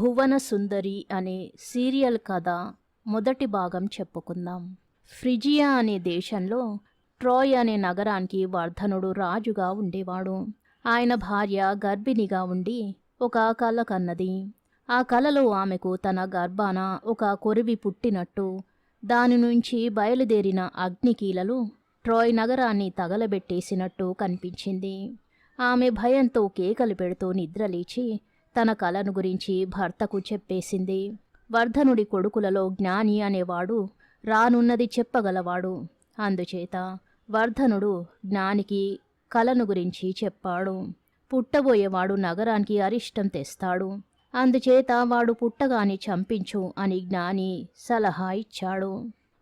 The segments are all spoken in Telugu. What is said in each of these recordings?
భువన సుందరి అనే సీరియల్ కథ మొదటి భాగం చెప్పుకుందాం. ఫ్రిజియా అనే దేశంలో ట్రోయ్ అనే నగరానికి వర్ధనుడు రాజుగా ఉండేవాడు. ఆయన భార్య గర్భిణిగా ఉండి ఒక కల కన్నది. ఆ కలలో ఆమెకు తన గర్భాన ఒక కొరివి పుట్టినట్టు, దాని నుంచి బయలుదేరిన అగ్నికీలలు ట్రోయ్ నగరాన్ని తగలబెట్టేసినట్టు కనిపించింది. ఆమె భయంతో కేకలు పెడుతూ నిద్రలేచి తన కలను గురించి భర్తకు చెప్పేసింది. వర్ధనుడి కొడుకులలో జ్ఞాని అనేవాడు రానున్నది చెప్పగలవాడు. అందుచేత వర్ధనుడు జ్ఞానికి కలను గురించి చెప్పాడు. పుట్టబోయేవాడు నగరానికి అరిష్టం తెస్తాడు, అందుచేత వాడు పుట్టగాని చంపించు అని జ్ఞాని సలహా ఇచ్చాడు.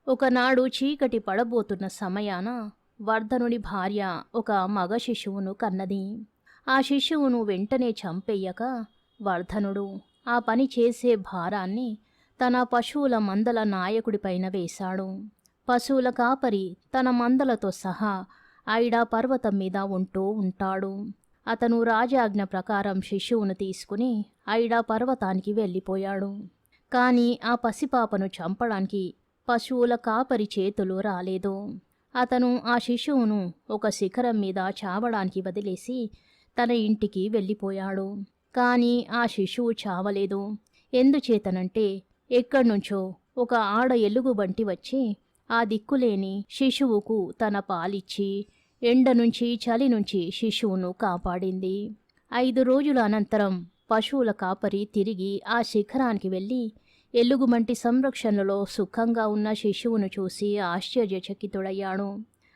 ఒకనాడు చీకటి పడబోతున్న సమయాన వర్ధనుడి భార్య ఒక మగ శిశువును కన్నది. ఆ శిశువును వెంటనే చంపెయ్యక వర్ధనుడు ఆ పని చేసే భారాన్ని తన పశువుల మందల నాయకుడిపైన వేశాడు. పశువుల కాపరి తన మందలతో సహా ఐడా పర్వతం మీద ఉంటూ ఉంటాడు. అతను రాజాజ్ఞ ప్రకారం శిశువును తీసుకుని ఐడా పర్వతానికి వెళ్ళిపోయాడు. కానీ ఆ పసిపాపను చంపడానికి పశువుల కాపరి చేతులు రాలేదు. అతను ఆ శిశువును ఒక శిఖరం మీద చావడానికి వదిలేసి తన ఇంటికి వెళ్ళిపోయాడు. కానీ ఆ శిశువు చావలేదు. ఎందుచేతనంటే ఎక్కడ్నుంచో ఒక ఆడ ఎలుగుబంటి వచ్చి ఆ దిక్కులేని శిశువుకు తన పాలిచ్చి ఎండ నుంచి చలి నుంచి శిశువును కాపాడింది. 5 రోజుల అనంతరం పశువుల కాపరి తిరిగి ఆ శిఖరానికి వెళ్ళి ఎలుగుబంటి సంరక్షణలో సుఖంగా ఉన్న శిశువును చూసి ఆశ్చర్యచకితుడయ్యాడు.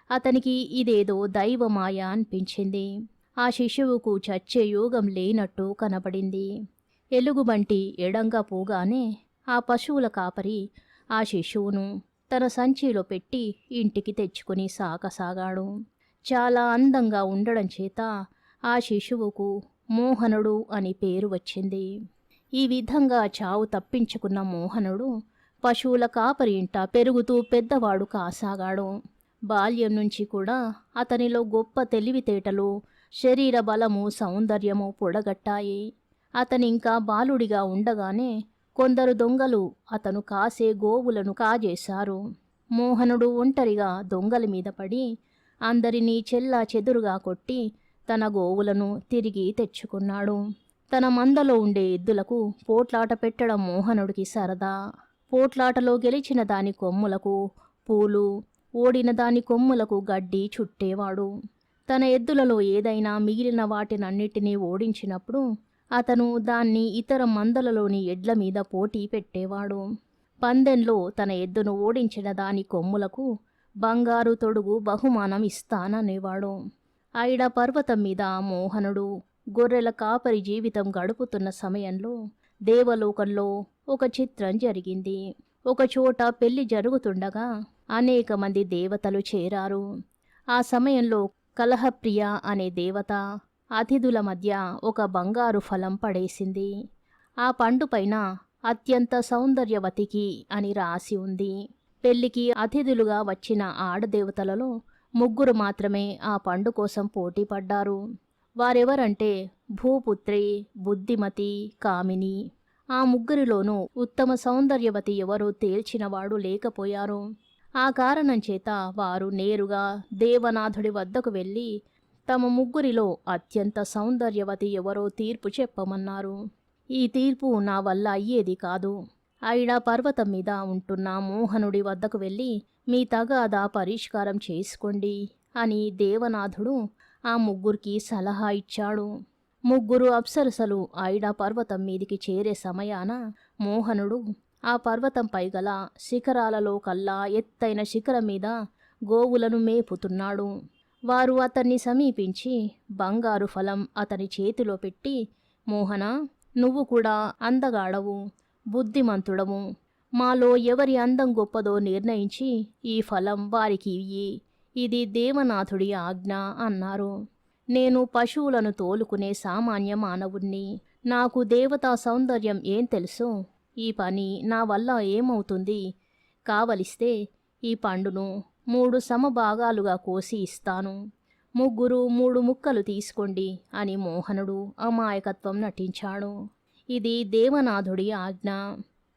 అతనికి ఇదేదో దైవమాయ అనిపించింది. ఆ శిశువుకు చచ్చే యోగం లేనట్టు కనబడింది. ఎలుగుబంటి ఎడంగా పోగానే ఆ పశువుల కాపరి ఆ శిశువును తన సంచిలో పెట్టి ఇంటికి తెచ్చుకుని సాగసాగాడు. చాలా అందంగా ఉండడం చేత ఆ శిశువుకు మోహనుడు అని పేరు వచ్చింది. ఈ విధంగా చావు తప్పించుకున్న మోహనుడు పశువుల కాపరి ఇంట పెరుగుతూ పెద్దవాడు కాసాగాడు. బాల్యం నుంచి కూడా అతనిలో గొప్ప తెలివితేటలు, శరీర బలము, సౌందర్యము పొడగట్టాయి. అతనింకా బాలుడిగా ఉండగానే కొందరు దొంగలు అతను కాసే గోవులను కాజేశారు. మోహనుడు ఒంటరిగా దొంగల మీద పడి అందరినీ చెల్లా చెదురుగా కొట్టి తన గోవులను తిరిగి తెచ్చుకున్నాడు. తన మందలో ఉండే ఎద్దులకు పోట్లాట పెట్టడం మోహనుడికి సరదా. పోట్లాటలో గెలిచిన దాని కొమ్ములకు పూలు, ఓడిన దాని కొమ్ములకు గడ్డి చుట్టేవాడు. తన ఎద్దులలో ఏదైనా మిగిలిన వాటినన్నిటినీ ఓడించినప్పుడు అతను దాన్ని ఇతర మందలలోని ఎడ్ల మీద పోటీ పెట్టేవాడు. పందెంలో తన ఎద్దును ఓడించిన దాని కొమ్ములకు బంగారు తొడుగు బహుమానం ఇస్తాననేవాడు. ఐడా పర్వతం మీద మోహనుడు గొర్రెల కాపరి జీవితం గడుపుతున్న సమయంలో దేవలోకంలో ఒక చిత్రం జరిగింది. ఒకచోట పెళ్లి జరుగుతుండగా అనేక మంది దేవతలు చేరారు. ఆ సమయంలో కలహప్రియ అనే దేవత అతిథుల మధ్య ఒక బంగారు ఫలం పడేసింది. ఆ పండు పైన అత్యంత సౌందర్యవతికి అని రాసి ఉంది. పెళ్లికి అతిథులుగా వచ్చిన ఆడదేవతలలో 3 మాత్రమే ఆ పండు కోసం పోటీ పడ్డారు. వారెవరంటే భూపుత్రి, బుద్ధిమతి, కామిని. ఆ 3లోనూ ఉత్తమ సౌందర్యవతి ఎవరో తేల్చినవాడు లేకపోయారు. ఆ కారణం చేత వారు నేరుగా దేవనాథుడి వద్దకు వెళ్ళి తమ 3లో అత్యంత సౌందర్యవతి ఎవరో తీర్పు చెప్పమన్నారు. ఈ తీర్పు నా వల్ల అయ్యేది కాదు. ఐడా పర్వతం మీద ఉంటున్న మోహనుడి వద్దకు వెళ్ళి మీ తగాదా పరిష్కారం చేసుకోండి అని దేవనాథుడు ఆ 3కి సలహా ఇచ్చాడు. 3 అప్సరసలు ఐడా పర్వతం మీదికి చేరే సమయాన మోహనుడు ఆ పర్వతంపై గల శిఖరాలలో కల్లా ఎత్తైన శిఖరం మీద గోవులను మేపుతున్నాడు. వారు అతన్ని సమీపించి బంగారు ఫలం అతని చేతిలో పెట్టి, మోహన, నువ్వు కూడా అందగాడవు, బుద్ధిమంతుడము. మాలో ఎవరి అందం గొప్పదో నిర్ణయించి ఈ ఫలం వారికి ఇయ్యి. ఇది దేవనాథుడి ఆజ్ఞ అన్నారు. నేను పశువులను తోలుకునే సామాన్య మానవుణ్ణి. నాకు దేవతా సౌందర్యం ఏం తెలుసు? ఈ పని నా వల్ల ఏమవుతుంది? కావలిస్తే ఈ పండును 3 సమభాగాలుగా కోసి ఇస్తాను. 3 ముక్కలు తీసుకోండి అని మోహనుడు అమాయకత్వం నటించాడు. ఇది దేవనాథుడి ఆజ్ఞ.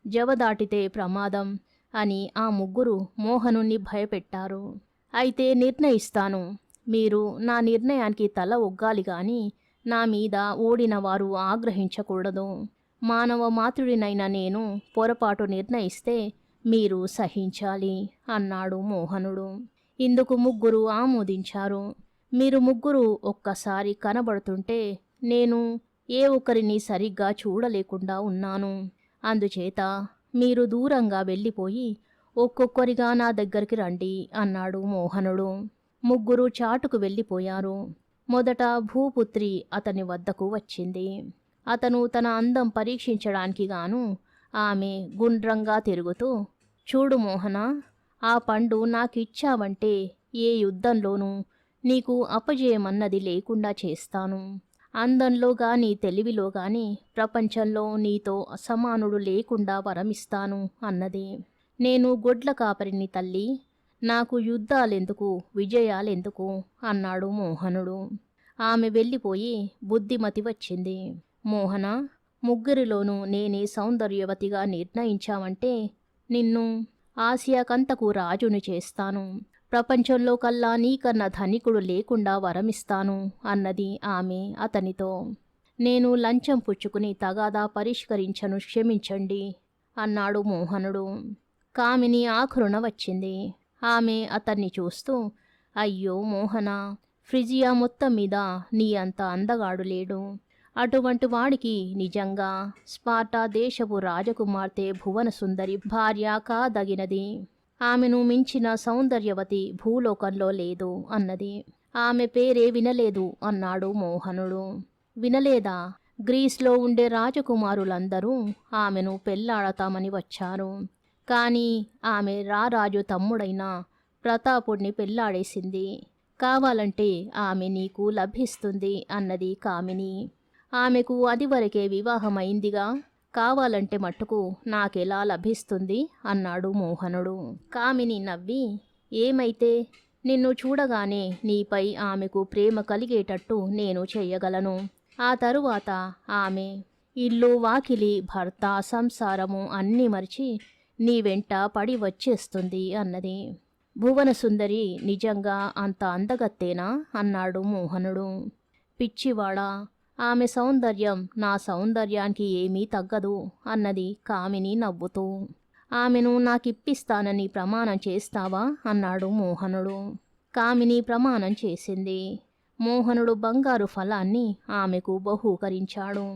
జవదాటితే ప్రమాదం అని ఆ ముగ్గురు మోహనుణ్ణి భయపెట్టారు. అయితే నిర్ణయిస్తాను. మీరు నా నిర్ణయానికి తల ఒగ్గాలి గాని నా మీద ఓడిన వారు ఆగ్రహించకూడదు. మానవ మాతృడినైన నేను పొరపాటు నిర్ణయిస్తే మీరు సహించాలి అన్నాడు మోహనుడు. ఇందుకు ముగ్గురు ఆమోదించారు. మీరు ముగ్గురు ఒక్కసారి కనబడుతుంటే నేను ఏ ఒక్కరిని సరిగ్గా చూడలేకుండా ఉన్నాను. అందుచేత మీరు దూరంగా వెళ్ళిపోయి ఒక్కొక్కరిగా నా దగ్గరికి రండి అన్నాడు మోహనుడు. ముగ్గురు చాటుకు వెళ్ళిపోయారు. మొదట భూపుత్రి అతని వద్దకు వచ్చింది. అతను తన అందం పరీక్షించడానికి గాను ఆమె గుండ్రంగా తిరుగుతూ, చూడు మోహన, ఆ పండు నాకిచ్చావంటే ఏ యుద్ధంలోనూ నీకు అపజయమన్నది లేకుండా చేస్తాను. అందంలో గాని తెలివిలో గాని ప్రపంచంలో నీతో సమానుడు లేకుండా వరమిస్తాను అన్నది. నేను గొడ్ల కాపరిని తల్లి, నాకు యుద్ధాలెందుకు, విజయాలెందుకు అన్నాడు మోహనుడు. ఆమె వెళ్ళిపోయి బుద్ధిమతి వచ్చింది. మోహన, ముగ్గురిలోనూ నేనే సౌందర్యవతిగా నిర్ణయించావంటే నిన్ను ఆసియాకంతకు రాజుని చేస్తాను. ప్రపంచంలో కల్లా నీకన్నా ధనికుడు లేకుండా వరమిస్తాను అన్నది ఆమె అతనితో. నేను లంచం పుచ్చుకుని తగాదా పరిష్కరించను, క్షమించండి అన్నాడు మోహనుడు. కామిని ఆఖరున వచ్చింది. ఆమె అతన్ని చూస్తూ, అయ్యో మోహన, ఫ్రిజియా మొత్తం మీద నీ అంత అందగాడు లేడు. అటువంటి వాడికి నిజంగా స్పార్టా దేశపు రాజకుమార్తె భువన సుందరి భార్య కాదగినది. ఆమెను మించిన సౌందర్యవతి భూలోకంలో లేదు అన్నది. ఆమె పేరే వినలేదు అన్నాడు మోహనుడు. వినలేదా? గ్రీస్లో ఉండే రాజకుమారులందరూ ఆమెను పెళ్లాడతామని వచ్చారు. కానీ ఆమె రారాజు తమ్ముడైన ప్రతాపుణ్ణి పెళ్లాడేసింది. కావాలంటే ఆమె నీకు లభిస్తుంది అన్నది కామిని. ఆమెకు అదివరకే వివాహమైందిగా, కావాలంటే మట్టుకు నాకెలా లభిస్తుంది అన్నాడు మోహనుడు. కామిని నవ్వి, ఏమైతే నిన్ను చూడగానే నీపై ఆమెకు ప్రేమ కలిగేటట్టు నేను చెయ్యగలను. ఆ తరువాత ఆమె ఇల్లు వాకిలి భర్త సంసారము అన్నీ మరిచి నీ వెంట పడి వచ్చేస్తుంది అన్నది. భువనసుందరి నిజంగా అంత అందగత్తేనా అన్నాడు మోహనుడు. పిచ్చివాడా, ఆమె సౌందర్యం నా సౌందర్యానికి ఏమీ తగ్గదు అన్నది కామిని నవ్వుతూ. ఆమెను నాకిప్పిస్తానని ప్రమాణం చేస్తావా అన్నాడు మోహనుడు. కామిని ప్రమాణం చేసింది. మోహనుడు బంగారు ఫలాన్ని ఆమెకు బహూకరించాడు.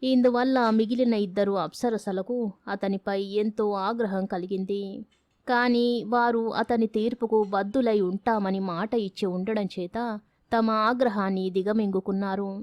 ఇందువల్ల మిగిలిన ఇద్దరు అప్సరసలకు అతనిపై ఎంతో ఆగ్రహం కలిగింది. కానీ వారు అతని తీర్పుకు బద్దులై ఉంటామని మాట ఇచ్చి ఉండడం చేత తమ ఆగ్రహాన్ని దిగమింగుకున్నారు.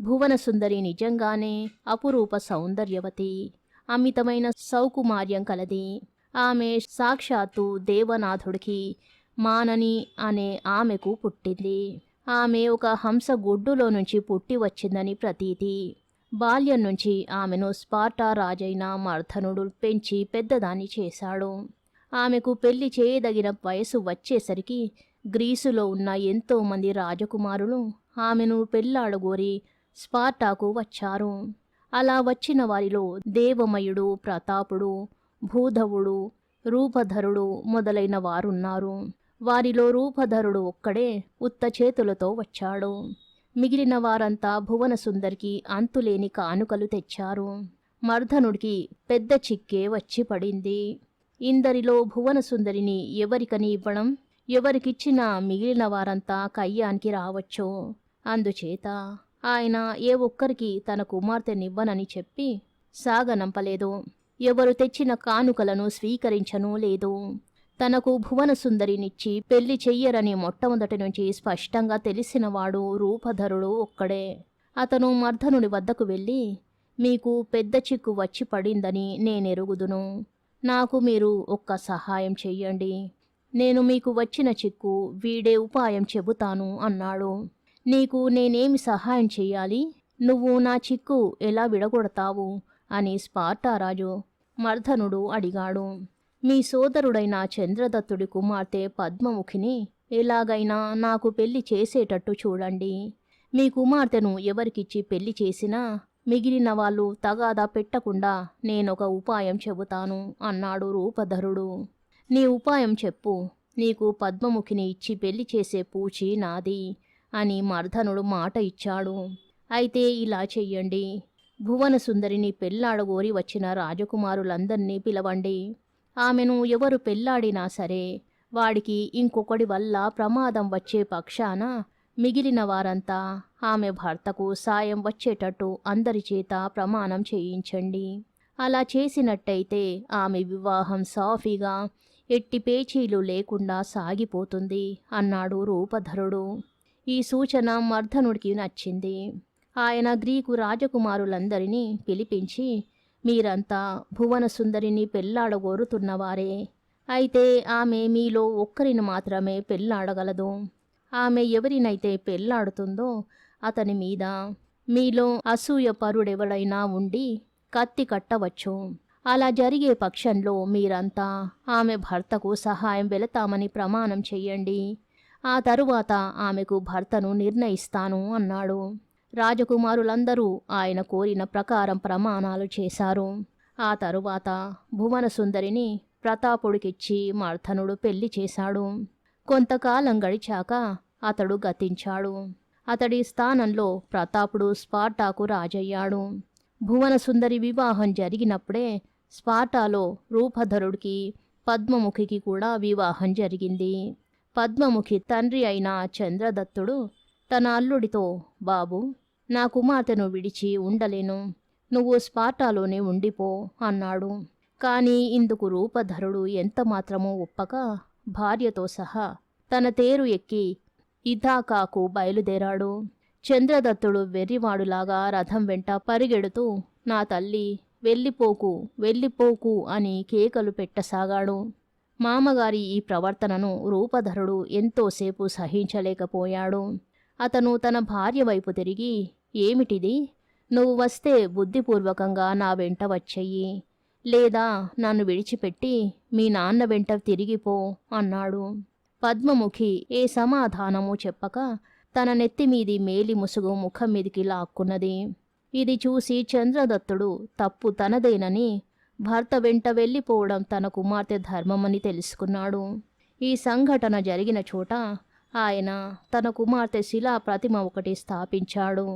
భువనసుందరి నిజంగానే అపురూప సౌందర్యవతి, అమితమైన సౌకుమార్యం కలది. ఆమె సాక్షాత్తు దేవనాథుడికి మానని అనే ఆమెకు పుట్టింది. ఆమె ఒక హంస గుడ్డులో నుంచి పుట్టి వచ్చిందని ప్రతీతి. బాల్యం నుంచి ఆమెను స్పార్టా రాజైన మర్ధనుడు పెంచి పెద్దదాన్ని చేశాడు. ఆమెకు పెళ్లి చేయదగిన వయసు వచ్చేసరికి గ్రీసులో ఉన్న ఎంతోమంది రాజకుమారులు ఆమెను పెళ్లాడగోరి స్పార్టాకు వచ్చారు. అలా వచ్చిన వారిలో దేవమయుడు, ప్రతాపుడు, భూధవుడు, రూపధరుడు మొదలైన వారున్నారు. వారిలో రూపధరుడు ఒక్కడే ఉత్త చేతులతో వచ్చాడు. మిగిలిన వారంతా భువనసుందరికి అంతులేని కానుకలు తెచ్చారు. మర్ధనుడికి పెద్ద చిక్కే వచ్చి పడింది. ఇందరిలో భువనసుందరిని ఎవరికని ఇవ్వడం, ఎవరికిచ్చినా మిగిలిన వారంతా కయ్యానికి రావచ్చు. అందుచేత ఆయన ఏ ఒక్కరికి తన కుమార్తెనివ్వనని చెప్పి సాగనంపలేదు. ఎవరు తెచ్చిన కానుకలను స్వీకరించనూ లేదు. తనకు భువనసుందరినిచ్చి పెళ్లి చెయ్యరని మొట్టమొదటి నుంచి స్పష్టంగా తెలిసినవాడు రూపధరుడు ఒక్కడే. అతను మర్ధనుడి వద్దకు వెళ్ళి, మీకు పెద్ద చిక్కు వచ్చి పడిందని నేనెరుగుదును. నాకు మీరు ఒక్క సహాయం చెయ్యండి. నేను మీకు వచ్చిన చిక్కు వీడే ఉపాయం చెబుతాను అన్నాడు. నీకు నేనేమి సహాయం చెయ్యాలి? నువ్వు నా చిక్కు ఎలా విడగొడతావు అని స్పార్టారాజు మర్ధనుడు అడిగాడు. మీ సోదరుడైన చంద్రదత్తుడి కుమార్తె పద్మముఖిని ఎలాగైనా నాకు పెళ్లి చేసేటట్టు చూడండి. మీ కుమార్తెను ఎవరికిచ్చి పెళ్లి చేసినా మిగిలిన వాళ్ళు తగాదా పెట్టకుండా నేనొక ఉపాయం చెబుతాను అన్నాడు రూపధరుడు. నీ ఉపాయం చెప్పు, నీకు పద్మముఖిని ఇచ్చి పెళ్లి చేసే పూచి నాది అని మర్దనుడు మాట ఇచ్చాడు. అయితే ఇలా చెయ్యండి, భువనసుందరిని పెళ్లాడగోరి వచ్చిన రాజకుమారులందర్నీ పిలవండి. ఆమెను ఎవరు పెళ్లాడినా సరే వాడికి ఇంకొకడి వల్ల ప్రమాదం వచ్చే పక్షాన మిగిలిన వారంతా ఆమె భర్తకు సాయం వచ్చేటట్టు అందరి చేత ప్రమాణం చేయించండి. అలా చేసినట్టయితే ఆమె వివాహం సాఫీగా ఎట్టి పేచీలు లేకుండా సాగిపోతుంది అన్నాడు రూపధరుడు. ఈ సూచన మర్దనుడికి నచ్చింది. ఆయన గ్రీకు రాజకుమారులందరినీ పిలిపించి, మీరంతా భువనసుందరిని పెళ్లాడగోరుతున్నవారే, అయితే ఆమె మీలో ఒక్కరిని మాత్రమే పెళ్లాడగలదు. ఆమె ఎవరినైతే పెళ్లాడుతుందో అతని మీద మీలో అసూయ పరుడెవడైనా ఉండి కత్తి కట్టవచ్చు. అలా జరిగే పక్షంలో మీరంతా ఆమె భర్తకు సహాయం వెళతామని ప్రమాణం చెయ్యండి. ఆ తరువాత ఆమెకు భర్తను నిర్ణయిస్తాను అన్నాడు. రాజకుమారులందరూ ఆయన కోరిన ప్రకారం ప్రమాణాలు చేశారు. ఆ తరువాత భువనసుందరిని ప్రతాపుడికిచ్చి మర్దనుడు పెళ్లి చేశాడు. కొంతకాలం గడిచాక అతడు గతించాడు. అతడి స్థానంలో ప్రతాపుడు స్పార్టాకు రాజయ్యాడు. భువనసుందరి వివాహం జరిగినప్పుడే స్పార్టాలో రూపధరుడికి పద్మముఖికి కూడా వివాహం జరిగింది. పద్మముఖి తండ్రి అయిన చంద్రదత్తుడు తన అల్లుడితో, బాబు, నా కుమార్తెను విడిచి ఉండలేను, నువ్వు స్పార్టాలోనే ఉండిపో అన్నాడు. కానీ ఇందుకు రూపధరుడు ఎంతమాత్రమూ ఒప్పక భార్యతో సహా తన తేరు ఎక్కి ఇథాకాకు బయలుదేరాడు. చంద్రదత్తుడు వెర్రివాడులాగా రథం వెంట పరిగెడుతూ, నా తల్లి, వెళ్ళిపోకు వెళ్ళిపోకు అని కేకలు పెట్టసాగాడు. మామగారి ఈ ప్రవర్తనను రూపధరుడు ఎంతోసేపు సహించలేకపోయాడు. అతను తన భార్య వైపు తిరిగి, ఏమిటిది, నువ్వు వస్తే బుద్ధిపూర్వకంగా నా వెంట వచ్చెయ్యి, లేదా నన్ను విడిచిపెట్టి మీ నాన్న వెంట తిరిగిపో అన్నాడు. పద్మముఖి ఏ సమాధానము చెప్పక తన నెత్తిమీది మేలి ముసుగు ముఖం మీదికి లాక్కున్నది. ఇది చూసి చంద్రదత్తుడు తప్పు తనదేనని, భర్త వెంట వెళ్ళిపోవడం తన కుమార్తె ధర్మమని తెలుసుకున్నాడు. ఈ సంఘటన జరిగిన చోట ఆయన తన కుమార్తె శిలా ప్రతిమ ఒకటి స్థాపించాడు.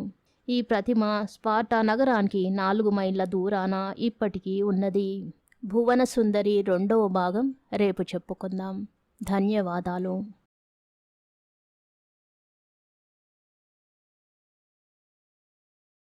ఈ ప్రతిమ స్పార్టా నగరానికి 4 మైళ్ళ దూరాన ఇప్పటికీ ఉన్నది. భువనసుందరి 2వ భాగం రేపు చెప్పుకుందాం. ధన్యవాదాలు.